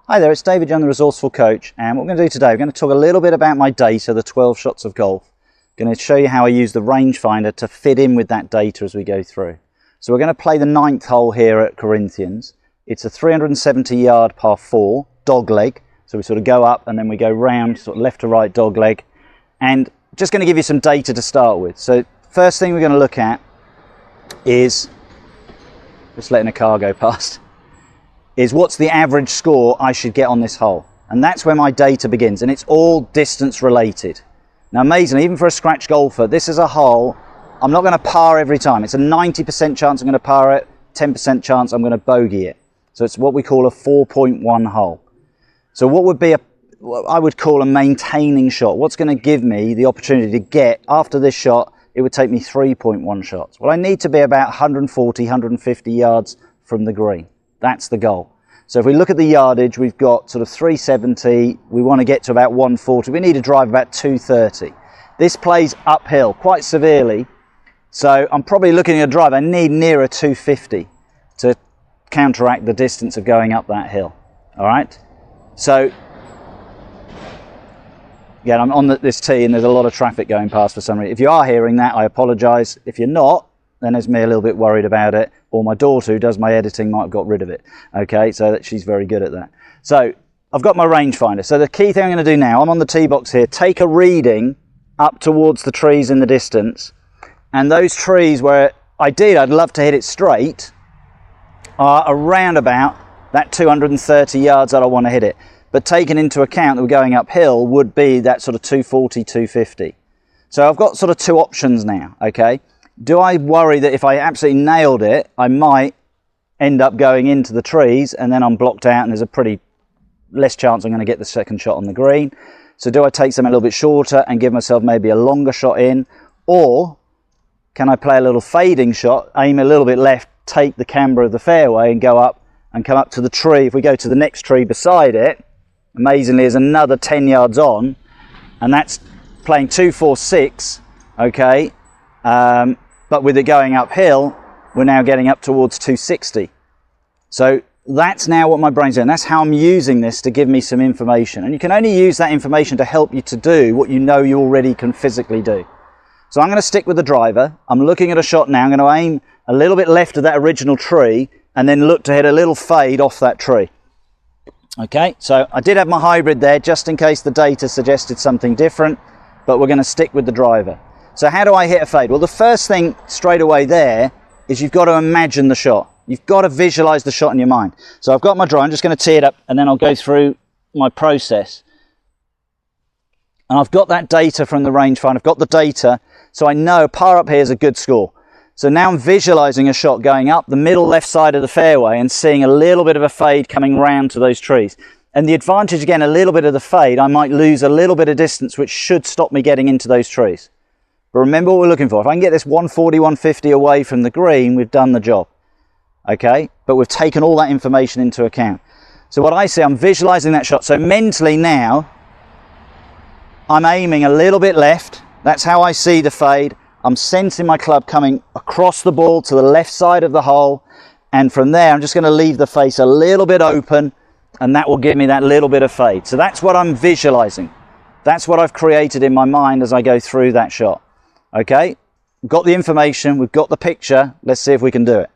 Hi there, it's David Young, the Resourceful Coach, and what we're going to do today, we're going to talk a little bit about my data, the 12 shots of golf. I'm going to show you how I use the rangefinder to fit in with that data as we go through. So we're going to play the 9th hole here at Corinthians. It's a 370 yard par 4, dog leg. So we sort of go up and then we go round, sort of left to right dog leg. And just going to give you some data to start with. So first thing we're going to look at is, just letting a car go past, is what's the average score I should get on this hole. And that's where my data begins, and it's all distance related. Now amazingly, even for a scratch golfer, this is a hole I'm not going to par every time. It's a 90% chance I'm going to par it, 10% chance I'm going to bogey it. So it's what we call a 4.1 hole. So what would be what I would call a maintaining shot? What's going to give me the opportunity to get, after this shot, it would take me 3.1 shots. Well, I need to be about 140, 150 yards from the green. That's the goal. So if we look at the yardage, we've got sort of 370. We want to get to about 140. We need to drive about 230. This plays uphill quite severely. So I'm probably looking at a drive. I need nearer 250 to counteract the distance of going up that hill. All right. So again, I'm on this tee and there's a lot of traffic going past for some reason. If you are hearing that, I apologize. If you're not, then there's me a little bit worried about it, or my daughter who does my editing might have got rid of it. Okay, so that she's very good at that. So I've got my rangefinder. So the key thing I'm going to do now, I'm on the tee box here, take a reading up towards the trees in the distance, and those trees where ideally I'd love to hit it straight are around about that 230 yards that I want to hit it. But taking into account that we're going uphill would be that sort of 240, 250. So I've got sort of two options now, okay? Do I worry that if I absolutely nailed it, I might end up going into the trees and then I'm blocked out and there's a pretty less chance I'm going to get the second shot on the green? So do I take something a little bit shorter and give myself maybe a longer shot in? Or can I play a little fading shot, aim a little bit left, take the camber of the fairway and go up and come up to the tree? If we go to the next tree beside it, amazingly is another 10 yards on, and that's playing 246, okay? But with it going uphill, we're now getting up towards 260. So that's now what my brain's doing. That's how I'm using this to give me some information. And you can only use that information to help you to do what you know you already can physically do. So I'm going to stick with the driver. I'm looking at a shot now. I'm going to aim a little bit left of that original tree and then look to hit a little fade off that tree. Okay, so I did have my hybrid there just in case the data suggested something different, but we're going to stick with the driver. So how do I hit a fade? Well, the first thing straight away there is you've got to imagine the shot. You've got to visualize the shot in your mind. So I've got my driver, I'm just going to tee it up and then I'll go through my process. And I've got that data from the rangefinder. I've got the data, so I know par up here is a good score. So now I'm visualizing a shot going up the middle left side of the fairway and seeing a little bit of a fade coming round to those trees. And the advantage, again, a little bit of the fade, I might lose a little bit of distance, which should stop me getting into those trees. But remember what we're looking for. If I can get this 140, 150 away from the green, we've done the job. Okay? But we've taken all that information into account. So what I see, I'm visualizing that shot. So mentally now, I'm aiming a little bit left. That's how I see the fade. I'm sensing my club coming across the ball to the left side of the hole. And from there, I'm just going to leave the face a little bit open, and that will give me that little bit of fade. So that's what I'm visualizing. That's what I've created in my mind as I go through that shot. Okay, we've got the information, we've got the picture. Let's see if we can do it.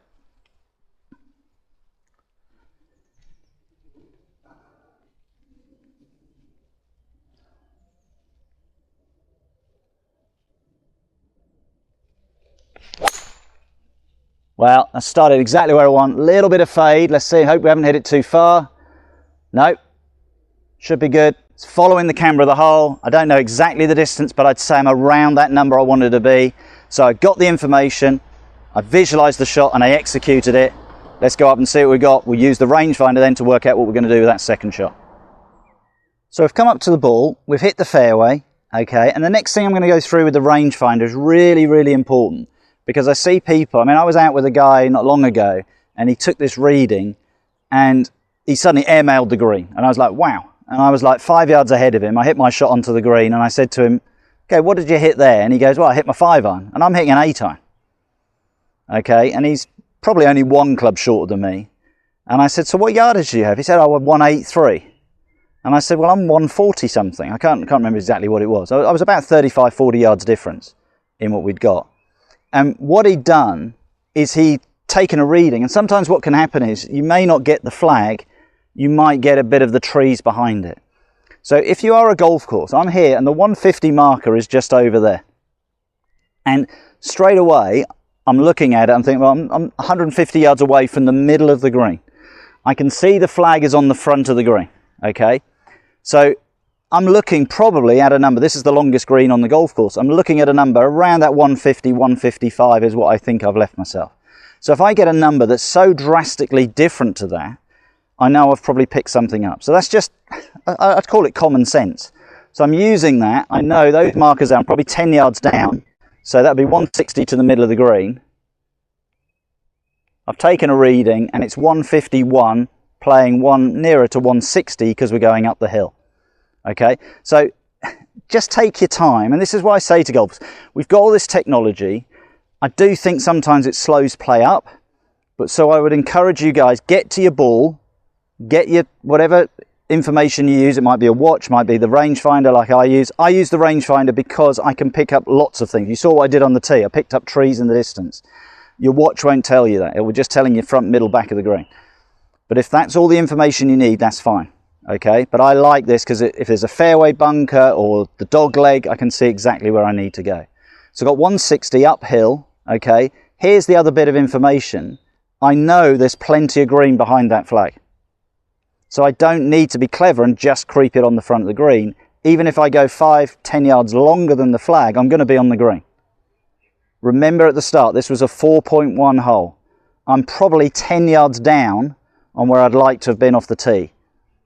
Well, I started exactly where I want. A little bit of fade. Let's see. Hope we haven't hit it too far. No. Should be good. It's following the camber of the hole. I don't know exactly the distance, but I'd say I'm around that number I wanted to be. So I got the information. I visualized the shot and I executed it. Let's go up and see what we got. We'll use the rangefinder then to work out what we're going to do with that second shot. So we've come up to the ball. We've hit the fairway. Okay. And the next thing I'm going to go through with the rangefinder is really, really important. Because I see people, I mean, I was out with a guy not long ago and he took this reading and he suddenly airmailed the green. And I was like, wow. And I was like 5 yards ahead of him. I hit my shot onto the green and I said to him, okay, what did you hit there? And he goes, well, I hit my 5-iron. And I'm hitting an 8-iron. Okay, and he's probably only one club shorter than me. And I said, so what yardage do you have? He said, oh, 183. And I said, well, I'm 140 something. I can't remember exactly what it was. I was about 35, 40 yards difference in what we'd got. And what he'd done is he'd taken a reading. And sometimes what can happen is you may not get the flag, you might get a bit of the trees behind it. So if you are a golf course, I'm here and the 150 marker is just over there. And straight away, I'm looking at it, I'm thinking, well, I'm 150 yards away from the middle of the green. I can see the flag is on the front of the green, okay? So I'm looking probably at a number, this is the longest green on the golf course, I'm looking at a number around that 150, 155 is what I think I've left myself. So if I get a number that's so drastically different to that, I know I've probably picked something up. So that's just, I'd call it common sense. So I'm using that, I know those markers are probably 10 yards down, so that'd be 160 to the middle of the green. I've taken a reading and it's 151 playing one nearer to 160 because we're going up the hill. Okay, so just take your time, and this is why I say to golfers, we've got all this technology. I do think sometimes it slows play up, but so I would encourage you guys, get to your ball, get your whatever information you use. It might be a watch, might be the rangefinder like I use. I use the rangefinder because I can pick up lots of things. You saw what I did on the tee. I picked up trees in the distance. Your watch won't tell you that. It will just telling you front, middle, back of the green. But if that's all the information you need, that's fine. Okay, but I like this because if there's a fairway bunker or the dog leg, I can see exactly where I need to go. So I've got 160 uphill. Okay, here's the other bit of information. I know there's plenty of green behind that flag. So I don't need to be clever and just creep it on the front of the green. Even if I go 5-10 yards longer than the flag, I'm going to be on the green. Remember at the start, this was a 4.1 hole. I'm probably 10 yards down on where I'd like to have been off the tee.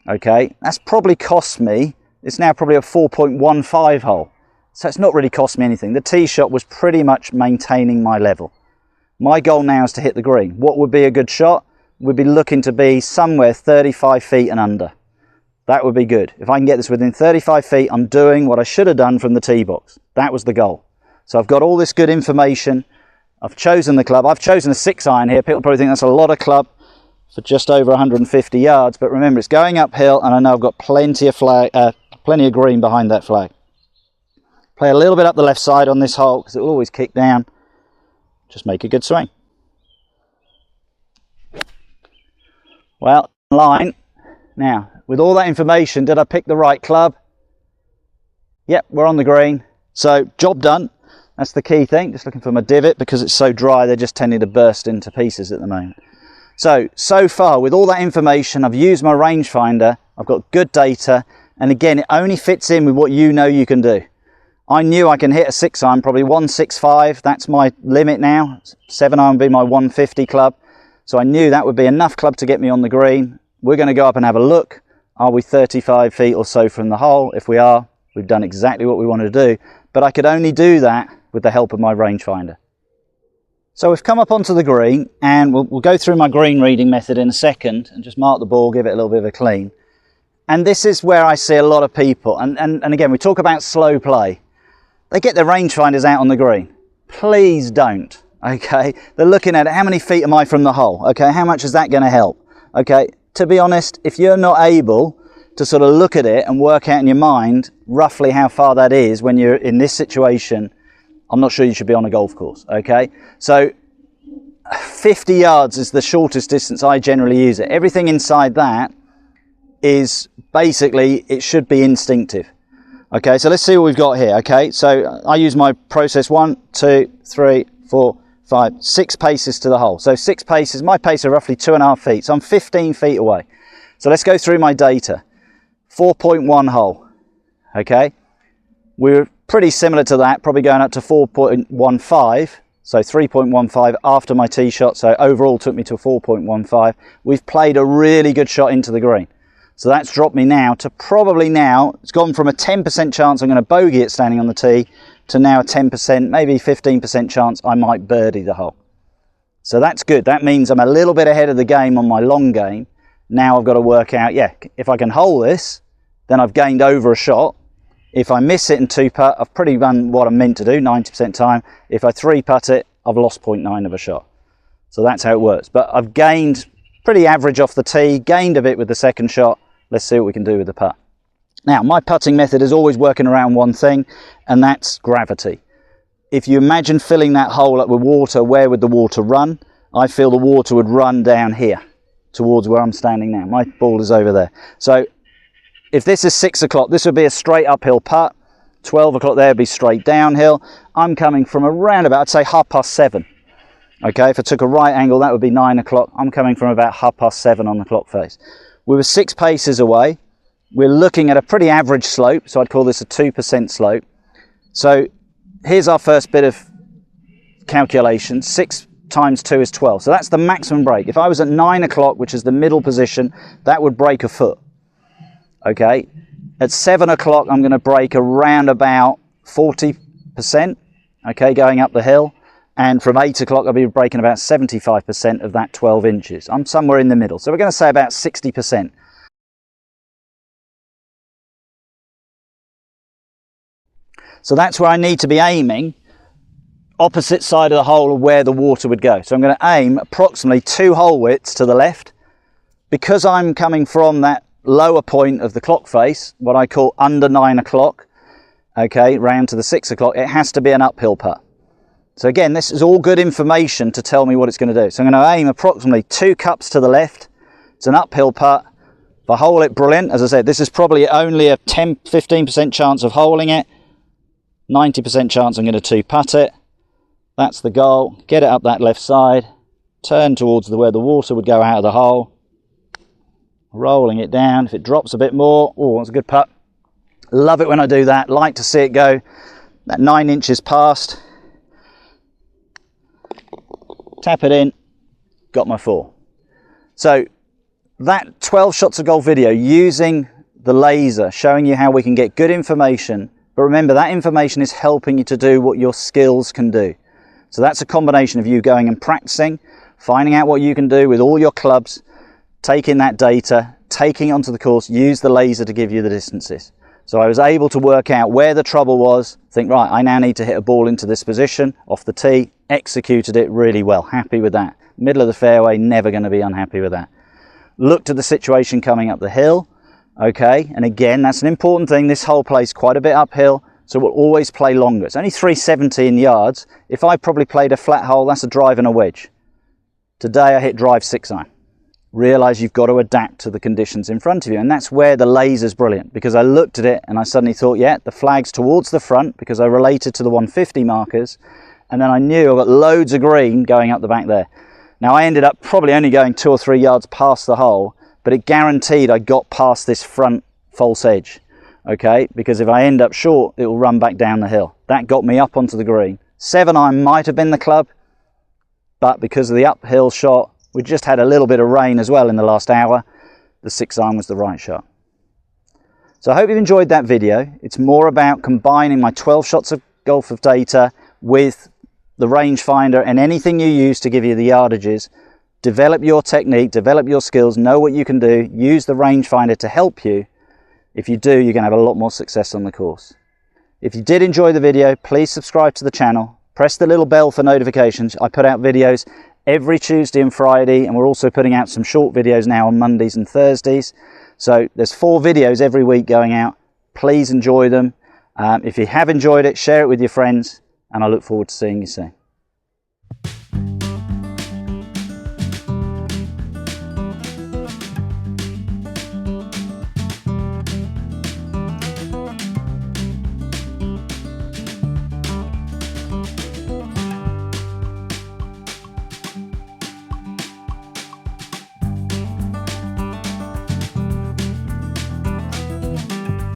Okay, that's probably cost me, it's now probably a 4.15 hole. So it's not really cost me anything. The tee shot was pretty much maintaining my level. My goal now is to hit the green. What would be a good shot? We'd be looking to be somewhere 35 feet and under. That would be good. If I can get this within 35 feet, I'm doing what I should have done from the tee box. That was the goal. So I've got all this good information. I've chosen the club. I've chosen a 6-iron here. People probably think that's a lot of club for just over 150 yards. But remember, it's going uphill, and I know I've got plenty of green behind that flag. Play a little bit up the left side on this hole because it will always kick down. Just make a good swing. Well, line. Now, with all that information, did I pick the right club? Yep, we're on the green. So, job done. That's the key thing. Just looking for my divot because it's so dry, they're just tending to burst into pieces at the moment. So far, with all that information, I've used my rangefinder. I've got good data. And again, it only fits in with what you know you can do. I knew I can hit a 6-iron, probably 165. That's my limit now. 7-iron would be my 150 club. So I knew that would be enough club to get me on the green. We're going to go up and have a look. Are we 35 feet or so from the hole? If we are, we've done exactly what we wanted to do. But I could only do that with the help of my rangefinder. So we've come up onto the green, and we'll go through my green reading method in a second and just mark the ball, give it a little bit of a clean. And this is where I see a lot of people, and again, we talk about slow play. They get their rangefinders out on the green. Please don't, okay? They're looking at it, how many feet am I from the hole? Okay, how much is that going to help? Okay, to be honest, if you're not able to sort of look at it and work out in your mind roughly how far that is when you're in this situation, I'm not sure you should be on a golf course, okay? So 50 yards is the shortest distance I generally use it. Everything inside that is basically, it should be instinctive. Okay, so let's see what we've got here, okay? So I use my process 1, 2, 3, 4, 5, 6 paces to the hole. So 6 paces, my pace are roughly 2.5 feet, so I'm 15 feet away. So let's go through my data. 4.1 hole, okay? We're pretty similar to that, probably going up to 4.15, so 3.15 after my tee shot, so overall took me to 4.15. We've played a really good shot into the green. So that's dropped me now to probably now, it's gone from a 10% chance I'm going to bogey it standing on the tee to now a 10%, maybe 15% chance I might birdie the hole. So that's good. That means I'm a little bit ahead of the game on my long game. Now I've got to work out, yeah, if I can hole this, then I've gained over a shot. If I miss it in 2-putt, I've pretty done what I'm meant to do, 90% time. If I 3-putt it, I've lost 0.9 of a shot. So that's how it works. But I've gained pretty average off the tee, gained a bit with the second shot. Let's see what we can do with the putt. Now, my putting method is always working around one thing, and that's gravity. If you imagine filling that hole up with water, where would the water run? I feel the water would run down here towards where I'm standing now. My ball is over there. So if this is 6 o'clock, this would be a straight uphill putt. 12 o'clock there would be straight downhill. I'm coming from around about, I'd say 7:30. Okay, if I took a right angle, that would be 9 o'clock. I'm coming from about 7:30 on the clock face. We were 6 paces away. We're looking at a pretty average slope, so I'd call this a 2% slope. So here's our first bit of calculation. 6 times 2 is 12. So that's the maximum break. If I was at 9 o'clock, which is the middle position, that would break a foot. Okay. At 7 o'clock, I'm going to break around about 40%. Okay, going up the hill. And from 8 o'clock, I'll be breaking about 75% of that 12 inches. I'm somewhere in the middle. So we're going to say about 60%. So that's where I need to be aiming, opposite side of the hole of where the water would go. So I'm going to aim approximately 2 hole widths to the left. Because I'm coming from that lower point of the clock face, what I call under 9 o'clock, okay, round to the 6 o'clock, it has to be an uphill putt. So again, this is all good information to tell me what it's going to do. So I'm going to aim approximately 2 cups to the left. It's an uphill putt. If I hole it, brilliant. As I said, this is probably only a 10-15% chance of holing it. 90% chance I'm going to 2-putt it. That's the goal. Get it up that left side. Turn towards where the water would go out of the hole. Rolling it down. If it drops a bit more, oh, that's a good putt. Love it when I do that. Like to see it go that 9 inches past. Tap it in. Got my 4. So that 12 shots of golf video using the laser, showing you how we can get good information. But remember, that information is helping you to do what your skills can do. So that's a combination of you going and practicing, finding out what you can do with all your clubs, taking that data, taking it onto the course, use the laser to give you the distances. So I was able to work out where the trouble was, think, right, I now need to hit a ball into this position, off the tee, executed it really well, happy with that. Middle of the fairway, never going to be unhappy with that. Looked at the situation coming up the hill. Okay, and again, that's an important thing. This hole plays quite a bit uphill, so we'll always play longer. It's only 370 in yards. If I probably played a flat hole, that's a drive and a wedge. Today I hit drive 6-iron. Realize you've got to adapt to the conditions in front of you, and that's where the laser's brilliant, because I looked at it and I suddenly thought, yeah, the flag's towards the front because I related to the 150 markers, and then I knew I got loads of green going up the back there. Now I ended up probably only going 2 or 3 yards past the hole, but it guaranteed I got past this front false edge, okay? Because if I end up short, it will run back down the hill. That got me up onto the green. 7-iron might have been the club, but because of the uphill shot, we just had a little bit of rain as well in the last hour. The 6-iron was the right shot. So I hope you've enjoyed that video. It's more about combining my 12 shots of golf of data with the rangefinder and anything you use to give you the yardages. Develop your technique, develop your skills, know what you can do, use the rangefinder to help you. If you do, you're going to have a lot more success on the course. If you did enjoy the video, please subscribe to the channel, press the little bell for notifications. I put out videos every Tuesday and Friday, and we're also putting out some short videos now on Mondays and Thursdays. So there's 4 videos every week going out. Please enjoy them. If you have enjoyed it, share it with your friends, and I look forward to seeing you soon.